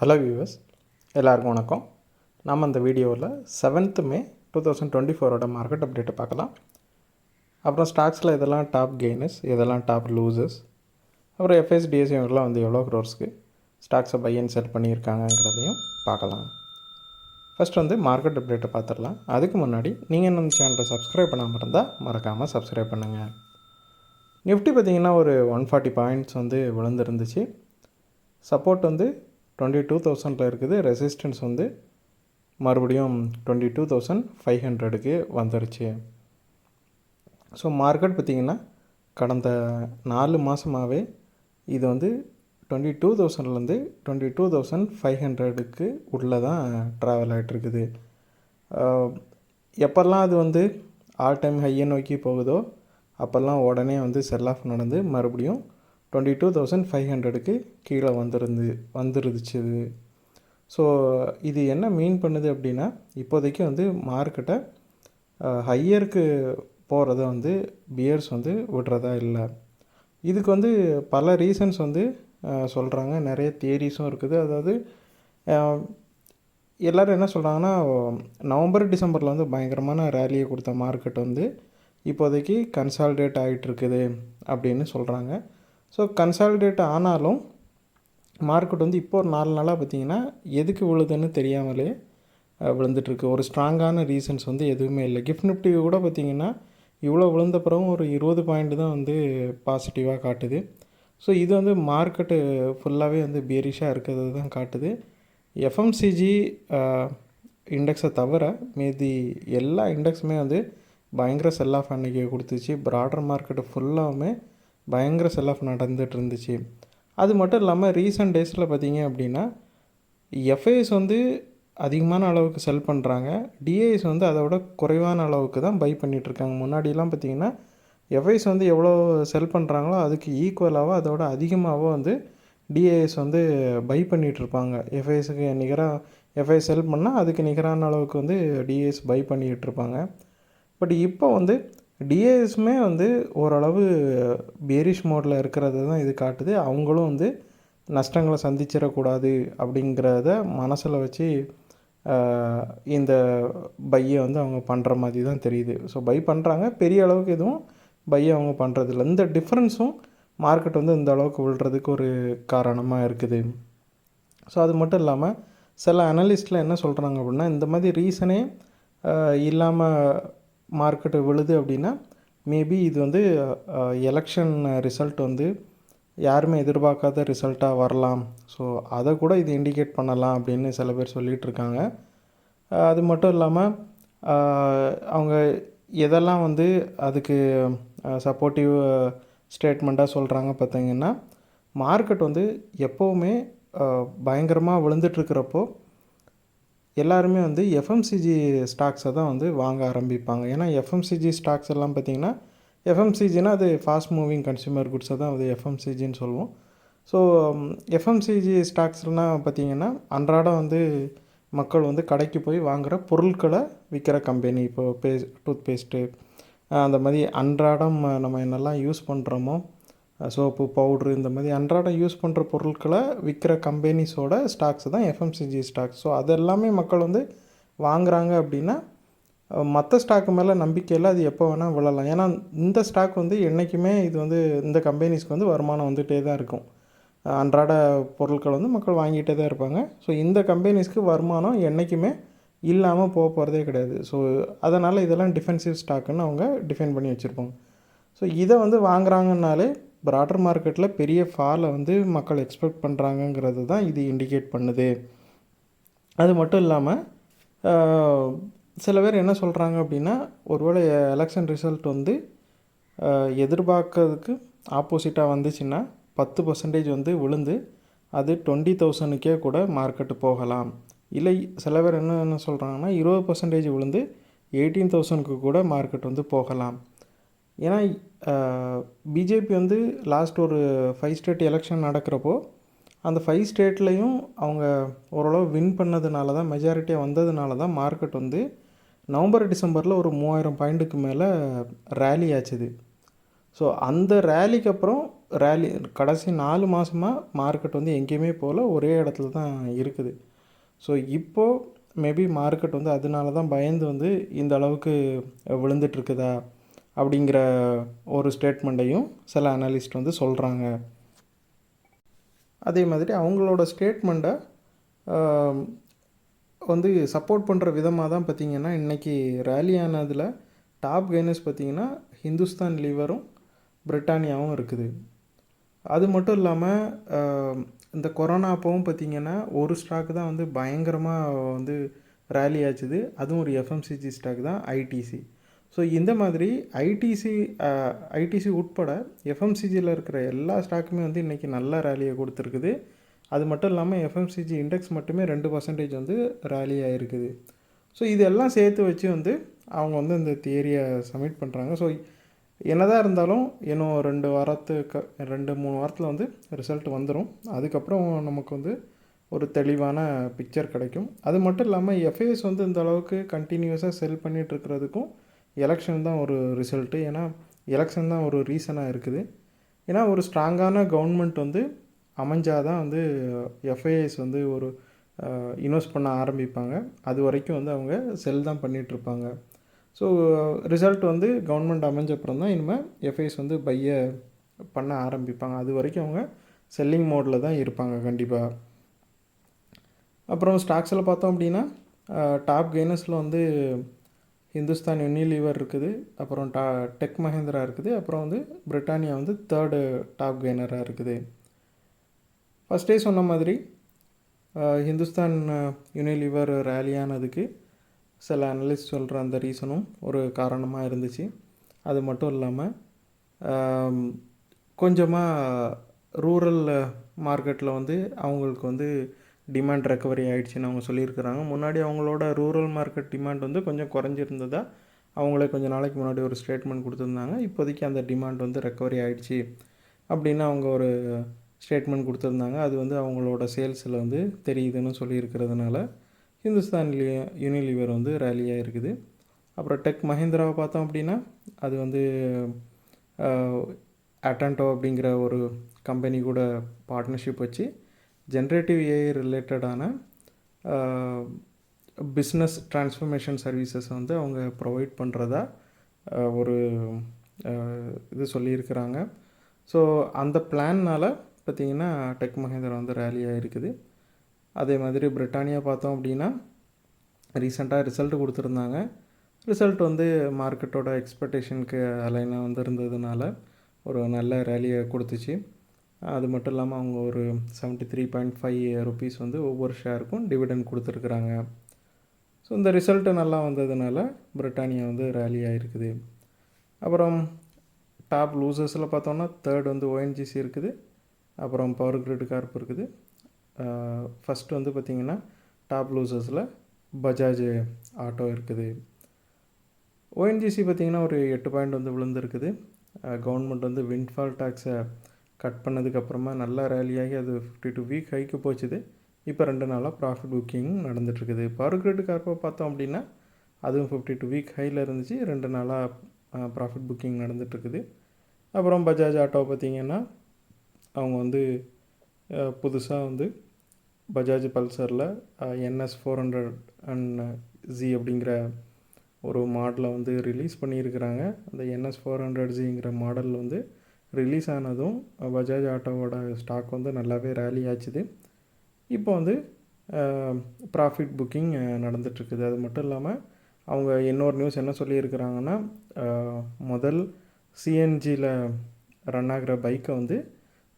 Hello viewers, எல்லாருக்கும் வணக்கம். நம்ம இந்த வீடியோவில் 7th May 2024 மார்க்கெட் அப்டேட்டை பார்க்கலாம். அப்புறம் ஸ்டாக்ஸில் இதெல்லாம் டாப் கெய்னர்ஸ், இதெல்லாம் டாப் லூசர்ஸ், அப்புறம் எஃப்எஸ்டிஎஸ் இவங்கெல்லாம் எவ்வளோ க்ரோர்ஸ்க்கு ஸ்டாக்ஸை பை அண்ட் செல் பண்ணியிருக்காங்கங்கிறதையும் பார்க்கலாம். ஃபஸ்ட் மார்க்கெட் அப்டேட்டை பார்த்துடலாம். அதுக்கு முன்னாடி நீங்கள் நம்ம சேனலை சப்ஸ்கிரைப் பண்ணாமல் இருந்தால் மறக்காமல் சப்ஸ்கிரைப் பண்ணுங்கள். நிஃப்டி பார்த்திங்கன்னா ஒரு 140 பாயிண்ட்ஸ் விழுந்துருந்துச்சு. சப்போர்ட் 22,000 இருக்குது. ரெசிஸ்டன்ஸ் மறுபடியும் 22,500க்கு வந்துருச்சு. ஸோ மார்க்கெட் பார்த்திங்கன்னா கடந்த 4 மாதமாகவே இது 22,000லேருந்து 22,500க்கு உள்ளே தான் ட்ராவல் ஆகிட்டுருக்குது. எப்போல்லாம் அது ஆல் டைம் ஹையை நோக்கி போகுதோ அப்போல்லாம் உடனே செல் ஆஃப் நடந்து மறுபடியும் 22,500க்கு கீழே வந்துருந்துச்சு. ஸோ இது என்ன மீன் பண்ணுது அப்படின்னா, இப்போதைக்கு மார்க்கெட்டை ஹையருக்கு போகிறத பியர்ஸ் விடுறதா இல்லை. இதுக்கு பல ரீசன்ஸ் சொல்கிறாங்க. நிறைய தியரிஸும் இருக்குது. அதாவது எல்லோரும் என்ன சொல்கிறாங்கன்னா, நவம்பர் டிசம்பரில் பயங்கரமான ரேலியை கொடுத்த மார்க்கெட் இப்போதைக்கு கன்சாலிடேட் ஆகிட்டுருக்குது அப்படின்னு சொல்கிறாங்க. ஸோ கன்சாலிடேட் ஆனாலும் மார்க்கெட் இப்போ ஒரு 4 நாளாக பார்த்திங்கன்னா எதுக்கு விழுதுன்னு தெரியாமலே விழுந்துட்டுருக்கு. ஒரு ஸ்ட்ராங்கான ரீசன்ஸ் எதுவுமே இல்லை. கிஃப்ட் நிஃப்டி கூட பார்த்திங்கன்னா இவ்வளோ விழுந்த பிறகும் ஒரு 20 பாயிண்ட் தான் பாசிட்டிவாக காட்டுது. ஸோ இது மார்க்கெட்டு ஃபுல்லாகவே பியரிஷாக இருக்கிறது தான் காட்டுது. எஃப்எம்சிஜி இண்டெக்ஸை தவிர மீதி எல்லா இண்டெக்ஸுமே பயங்கர செல் ஆஃப் அன்றைக்கி கொடுத்துச்சு. ப்ராடர் மார்க்கெட்டு ஃபுல்லாகவுமே பயங்கர செல் ஆஃப் நடந்துகிட்டு இருந்துச்சு. அது மட்டும் இல்லாமல் ரீசெண்ட் டேஸில் பார்த்திங்க அப்படின்னா எஃப்ஐஎஸ் அதிகமான அளவுக்கு செல் பண்ணுறாங்க. டிஐஎஸ் அதை விட குறைவான அளவுக்கு தான் பை பண்ணிகிட்ருக்காங்க. முன்னாடிலாம் பார்த்திங்கன்னா எஃப்ஐஎஸ் எவ்வளோ செல் பண்ணுறாங்களோ அதுக்கு ஈக்குவலாகவோ அதோட அதிகமாகவோ டிஐஎஸ் பை பண்ணிகிட்ருப்பாங்க. எஃப்ஐஎஸுக்கு நிகராக எஃப்ஐஎஸ் செல் பண்ணால் அதுக்கு நிகரான அளவுக்கு டிஐஎஸ் பை பண்ணிகிட்ருப்பாங்க. பட் இப்போ டிஏஎஸுமே ஓரளவு பேரிஷ் மோடில் இருக்கிறது தான் இது காட்டுது. அவங்களும் நஷ்டங்களை சந்திச்சிடக்கூடாது அப்படிங்கிறத மனசில் வச்சு இந்த பையை அவங்க பண்ணுற மாதிரி தான் தெரியுது. ஸோ பை பண்ணுறாங்க, பெரிய அளவுக்கு எதுவும் பையை அவங்க பண்ணுறதில்ல. இந்த டிஃப்ரென்ஸும் மார்க்கெட் இந்த அளவுக்கு விழுறதுக்கு ஒரு காரணமாக இருக்குது. ஸோ அது மட்டும் இல்லாமல் சில அனலிஸ்ட்டில் என்ன சொல்கிறாங்க அப்படின்னா, இந்த மாதிரி ரீசனே இல்லாமல் மார்க்கெட்டு விழுது அப்படின்னா மேபி இது எலெக்ஷன் ரிசல்ட் யாருமே எதிர்பார்க்காத ரிசல்ட்டாக வரலாம். ஸோ அதை கூட இது இண்டிகேட் பண்ணலாம் அப்படின்னு சில பேர் சொல்லிகிட்டு இருக்காங்க. அது மட்டும் இல்லாமல் அவங்க எதெல்லாம் அதுக்கு சப்போர்ட்டிவ் ஸ்டேட்மெண்ட்டாக சொல்கிறாங்க பார்த்திங்கன்னா, மார்க்கெட் எப்போவுமே பயங்கரமாக விழுந்துட்டுருக்கிறப்போ எல்லாருமே எஃப்எம்சிஜி ஸ்டாக்ஸை தான் வாங்க ஆரம்பிப்பாங்க. ஏன்னா எஃப்எம்சிஜி ஸ்டாக்ஸ் எல்லாம் பார்த்திங்கன்னா, எஃப்எம்சிஜினா அது ஃபாஸ்ட் மூவிங் கன்சியூமர் குட்ஸை தான் எஃப்எம்சிஜின்னு சொல்லுவோம். ஸோ எஃப்எம்சிஜி ஸ்டாக்ஸ்னால் பார்த்திங்கன்னா அன்றாடம் மக்கள் கடைக்கு போய் வாங்குகிற பொருட்களை விற்கிற கம்பெனி. இப்போது டூத் பேஸ்ட்டு அந்த மாதிரி அன்றாடம் நம்ம என்னெல்லாம் யூஸ் பண்ணுறோமோ, சோப்பு, பவுட்ரு, இந்த மாதிரி அன்றாடம் யூஸ் பண்ணுற பொருட்களை விற்கிற கம்பெனிஸோட ஸ்டாக்ஸ் தான் எஃப்எம்சிஜி ஸ்டாக்ஸ். ஸோ அது எல்லாமே மக்கள் வாங்குகிறாங்க அப்படின்னா மற்ற ஸ்டாக்கு மேலே நம்பிக்கையில் அது எப்போ வேணால் விழலாம். ஏன்னா இந்த ஸ்டாக் என்றைக்குமே இது இந்த கம்பெனிஸ்க்கு வருமானம் வந்துகிட்டே தான் இருக்கும். அன்றாட பொருட்கள் மக்கள் வாங்கிட்டே தான் இருப்பாங்க. ஸோ இந்த கம்பெனிஸ்க்கு வருமானம் என்றைக்குமே இல்லாமல் போகிறதே கிடையாது. ஸோ அதனால் இதெல்லாம் டிஃபென்சிவ் ஸ்டாக்குன்னு அவங்க டிஃபைன் பண்ணி வச்சுருப்பாங்க. ஸோ இதை வாங்குறாங்கன்னாலே ப்ராடர் மார்க்கெட்டில் பெரிய ஃபாலை மக்கள் எக்ஸ்பெக்ட் பண்ணுறாங்கங்கிறது தான் இது இண்டிகேட் பண்ணுது. அது மட்டும் இல்லாமல் சில பேர் என்ன சொல்கிறாங்க அப்படின்னா, ஒருவேளை எலெக்ஷன் ரிசல்ட் எதிர்பார்க்கறதுக்கு ஆப்போசிட்டாக வந்துச்சுன்னா 10% விழுந்து அது 20,000க்கே கூட மார்க்கெட்டு போகலாம். இல்லை சில பேர் என்ன சொல்கிறாங்கன்னா 20% விழுந்து 18,000க்கு கூட மார்க்கெட் போகலாம். ஏன்னா பிஜேபி லாஸ்ட் ஒரு 5 ஸ்டேட் எலெக்ஷன் நடக்கிறப்போ அந்த 5 ஸ்டேட்லேயும் அவங்க ஓரளவு வின் பண்ணதுனால தான், மெஜாரிட்டியாக வந்ததுனால தான் மார்க்கெட் நவம்பர் டிசம்பரில் ஒரு 3000 பாயிண்ட்டுக்கு மேலே ரேலி ஆச்சுது. ஸோ அந்த ரேலிக்கு அப்புறம் ரேலி கடைசி 4 மாதமாக மார்க்கெட் வந்து எங்கேயுமே போகல, ஒரே இடத்துல தான் இருக்குது. ஸோ இப்போது மேபி மார்க்கெட் வந்து அதனால தான் பயந்து வந்து இந்த அளவுக்கு விழுந்துட்டுருக்குதா அப்படிங்கிற ஒரு ஸ்டேட்மெண்ட்டையும் சில அனலிஸ்ட் வந்து சொல்கிறாங்க. அதே மாதிரி அவங்களோட ஸ்டேட்மெண்ட்டை வந்து சப்போர்ட் பண்ணுற விதமாக தான் பார்த்திங்கன்னா இன்றைக்கி ரேலி ஆனதில் டாப் கெய்னர்ஸ் பார்த்திங்கன்னா ஹிந்துஸ்தான் லீவரும் பிரிட்டானியாவும் இருக்குது. அது மட்டும் இல்லாமல் இந்த கொரோனா அப்போவும் பார்த்திங்கன்னா ஒரு ஸ்டாக் தான் வந்து பயங்கரமாக வந்து ரேலி ஆச்சுது. அதுவும் ஒரு எஃப்எம்சிஜி ஸ்டாக் தான், ஐடிசி. ஸோ இந்த மாதிரி ஐடிசி உட்பட எஃப்எம்சிஜியில் இருக்கிற எல்லா ஸ்டாக்குமே வந்து இன்றைக்கி நல்ல ரேலியை கொடுத்துருக்குது. அது மட்டும் இல்லாமல் எஃப்எம்சிஜி இண்டெக்ஸ் மட்டுமே 2% வந்து ரேலி ஆகிருக்குது. ஸோ இதெல்லாம் சேர்த்து வச்சு வந்து அவங்க வந்து இந்த தியரியை சப்மிட் பண்ணுறாங்க. ஸோ என்னதான் இருந்தாலும் இன்னும் 2-3 வாரத்தில் வந்து ரிசல்ட் வந்துடும். அதுக்கப்புறம் நமக்கு வந்து ஒரு தெளிவான பிக்சர் கிடைக்கும். அது மட்டும் இல்லாமல் எஃப்ஐஎஸ் வந்து இந்த அளவுக்கு கண்டினியூஸாக செல் பண்ணிகிட்ருக்கிறதுக்கும் எலெக்ஷன் தான் ஒரு ரிசல்ட்டு. ஏன்னா எலெக்ஷன் தான் ஒரு ரீசனாக இருக்குது. ஏன்னா ஒரு ஸ்ட்ராங்கான கவர்மெண்ட் வந்து அமைஞ்சாதான் வந்து எஃப்ஐஎஸ் வந்து ஒரு இன்வெஸ்ட் பண்ண ஆரம்பிப்பாங்க. அது வரைக்கும் வந்து அவங்க செல் தான் பண்ணிகிட்ருப்பாங்க. ஸோ ரிசல்ட் வந்து கவர்மெண்ட் அமைஞ்சப்புறம் தான் இனிமேல் எஃப்ஐஎஸ் வந்து பையை பண்ண ஆரம்பிப்பாங்க. அது வரைக்கும் அவங்க செல்லிங் மோடில் தான் இருப்பாங்க கண்டிப்பாக. அப்புறம் ஸ்டாக்ஸில் பார்த்தோம் அப்படின்னா டாப் கெய்னர்ஸில் வந்து ஹிந்துஸ்தான் யூனிலீவர் இருக்குது, அப்புறம் டெக் மஹேந்திரா இருக்குது, அப்புறம் வந்து பிரிட்டானியா வந்து 3rd டாப் கெய்னராக இருக்குது. ஃபஸ்ட்டே சொன்ன மாதிரி ஹிந்துஸ்தான் யூனிலீவர் ரேலியானதுக்கு சில அனலிஸ்ட் சொல்கிற அந்த ரீசனும் ஒரு காரணமாக இருந்துச்சு. அது மட்டும் இல்லாமல் கொஞ்சமாக ரூரல் மார்க்கெட்டில் வந்து அவங்களுக்கு வந்து டிமாண்ட் ரெக்கவரி ஆகிடுச்சின்னு அவங்க சொல்லியிருக்கிறாங்க. முன்னாடி அவங்களோட ரூரல் மார்க்கெட் டிமாண்ட் வந்து கொஞ்சம் குறைஞ்சிருந்ததா அவங்களே கொஞ்சம் நாளைக்கு முன்னாடி ஒரு ஸ்டேட்மெண்ட் கொடுத்துருந்தாங்க. இப்போதைக்கு அந்த டிமாண்ட் வந்து ரெக்கவரி ஆகிடுச்சி அப்படின்னு அவங்க ஒரு ஸ்டேட்மெண்ட் கொடுத்துருந்தாங்க. அது வந்து அவங்களோட சேல்ஸில் வந்து தெரியுதுன்னு சொல்லியிருக்கிறதுனால ஹிந்துஸ்தான் யூனிலீவர் வந்து ரேலியாக இருக்குது. அப்புறம் டெக் மஹேந்திராவை பார்த்தோம் அப்படின்னா அது வந்து அட்டான்டோ அப்படிங்கிற ஒரு கம்பெனி கூட பார்ட்னர்ஷிப் வச்சு ஜென்ரேட்டிவ் ஏஐ ரிலேட்டடான பிஸ்னஸ் ட்ரான்ஸ்ஃபர்மேஷன் சர்வீசஸ் வந்து அவங்க ப்ரொவைட் பண்ணுறதா ஒரு இது சொல்லியிருக்கிறாங்க. ஸோ அந்த பிளான்னால் பார்த்திங்கன்னா டெக் மஹேந்திரா வந்து ரேலியாக இருக்குது. அதே மாதிரி பிரிட்டானியா பார்த்தோம் அப்படின்னா ரீசெண்டாக ரிசல்ட் கொடுத்துருந்தாங்க. ரிசல்ட் வந்து மார்க்கெட்டோட எக்ஸ்பெக்டேஷனுக்கு அலைனாக வந்து இருந்ததுனால ஒரு நல்ல ரேலியை கொடுத்துச்சு. அது மட்டும் இல்லாமல் அவங்க ஒரு 73.5 ருபீஸ் வந்து ஒவ்வொரு ஷேருக்கும் டிவிடெண்ட் கொடுத்துருக்குறாங்க. ஸோ இந்த ரிசல்ட்டு நல்லா வந்ததுனால பிரிட்டானியா வந்து ரேலி ஆகிருக்குது. அப்புறம் டாப் லூசர்ஸில் பார்த்தோன்னா 3rd வந்து ஓஎன்ஜிசி இருக்குது, அப்புறம் பவர் கிரிட் கார்ப் இருக்குது. ஃபஸ்ட்டு வந்து பார்த்திங்கன்னா டாப் லூசர்ஸில் பஜாஜ் ஆட்டோ இருக்குது. ஓஎன்ஜிசி பார்த்திங்கன்னா ஒரு 8 பாயிண்ட் வந்து விழுந்துருக்குது. கவர்மெண்ட் வந்து விண்ட்ஃபால் டேக்ஸை கட் பண்ணதுக்கப்புறமா நல்லா ரேலியாகி அது 52 வீக் ஹைக்கு போச்சுது. இப்போ 2 நாளாக ப்ராஃபிட் புக்கிங் நடந்துகிட்ருக்குது. பவர் கிரிட் கார்ப்பை பார்த்தோம் அப்படின்னா அதுவும் 52 வீக் ஹையில் இருந்துச்சு, 2 நாளாக ப்ராஃபிட் புக்கிங் நடந்துகிட்ருக்குது. அப்புறம் பஜாஜ் ஆட்டோ பார்த்திங்கன்னா அவங்க வந்து புதுசாக வந்து பஜாஜ் பல்சரில் NS 400Z அப்படிங்கிற ஒரு மாடலை வந்து ரிலீஸ் பண்ணியிருக்கிறாங்க. அந்த NS 400Zங்கிற மாடல் வந்து ரிலீஸ் ஆனதும் பஜாஜ் ஆட்டோவோட ஸ்டாக் வந்து நல்லாவே ரேலி ஆச்சுது. இப்போ வந்து ப்ராஃபிட் புக்கிங் நடந்துகிட்ருக்குது. அது மட்டும் இல்லாமல் அவங்க இன்னொரு நியூஸ் என்ன சொல்லியிருக்கிறாங்கன்னா முதல் சிஎன்ஜியில் ரன் ஆகிற பைக்கை வந்து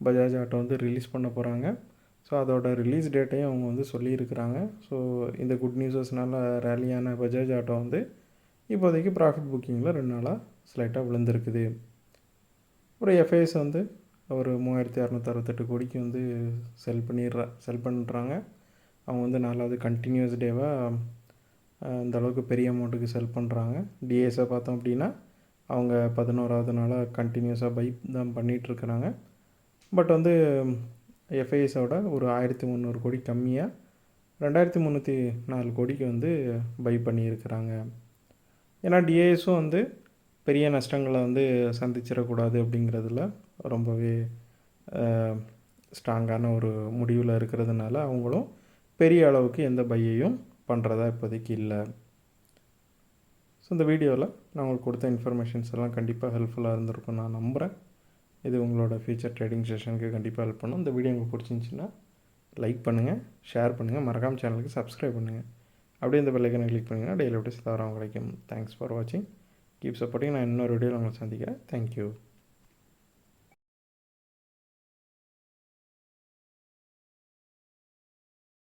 பஜாஜ் ஆட்டோ வந்து ரிலீஸ் பண்ண போகிறாங்க. ஸோ அதோட ரிலீஸ் டேட்டையும் அவங்க வந்து சொல்லியிருக்கிறாங்க. ஸோ இந்த குட் நியூஸஸ்னால ரேலியான பஜாஜ் ஆட்டோ வந்து இப்போதைக்கு ப்ராஃபிட் புக்கிங்கில் 2 நாளாக ஸ்லைட்டாக விழுந்திருக்குது. அப்புறம் எஃப்ஐஎஸ் வந்து ஒரு 3668 கோடிக்கு வந்து செல் பண்ணுறாங்க. அவங்க வந்து 4வது கண்டினியூஸ் டேவாக இந்த அளவுக்கு பெரிய அமௌண்ட்டுக்கு செல் பண்ணுறாங்க. டிஎஸை பார்த்தோம் அப்படின்னா அவங்க 11வது நாளாக கண்டினியூஸாக பை தான் பண்ணிகிட்ருக்கிறாங்க. பட் வந்து எஃப்ஐஎஸோட ஒரு 1300 கோடி கம்மியாக 2304 கோடிக்கு வந்து பை பண்ணியிருக்கிறாங்க. ஏன்னா டிஏஎஸும் வந்து பெரிய நஷ்டங்களை வந்து சந்திச்சிடக்கூடாது அப்படிங்கிறதுல ரொம்பவே ஸ்ட்ராங்கான ஒரு முடிவில் இருக்கிறதுனால அவங்களும் பெரிய அளவுக்கு எந்த பையையும் பண்ணுறதா இப்போதைக்கு இல்லை. ஸோ இந்த வீடியோவில் நான் உங்களுக்கு கொடுத்த இன்ஃபர்மேஷன்ஸ் எல்லாம் கண்டிப்பாக ஹெல்ப்ஃபுல்லாக இருந்திருக்கும் நான் நம்புகிறேன். இது உங்களோட ஃபியூச்சர் ட்ரேடிங் செஷனுக்கு கண்டிப்பாக ஹெல்ப் பண்ணும். இந்த வீடியோ உங்களுக்கு பிடிச்சிருந்துச்சின்னா லைக் பண்ணுங்கள், ஷேர் பண்ணுங்கள், மறக்காமல் சேனலுக்கு சப்ஸ்கிரைப் பண்ணுங்கள். அப்படியே இந்த பெல் ஐக்கனை கிளிக் பண்ணிங்கன்னா டெய்லி அப்டேட்ஸ் தவறாமல் கிடைக்கும். தேங்க்ஸ் ஃபார் வாட்சிங். Keep supporting. நான் இன்னொரு வீடியோவில் உங்களை சந்திக்கிறேன். தேங்க்யூ.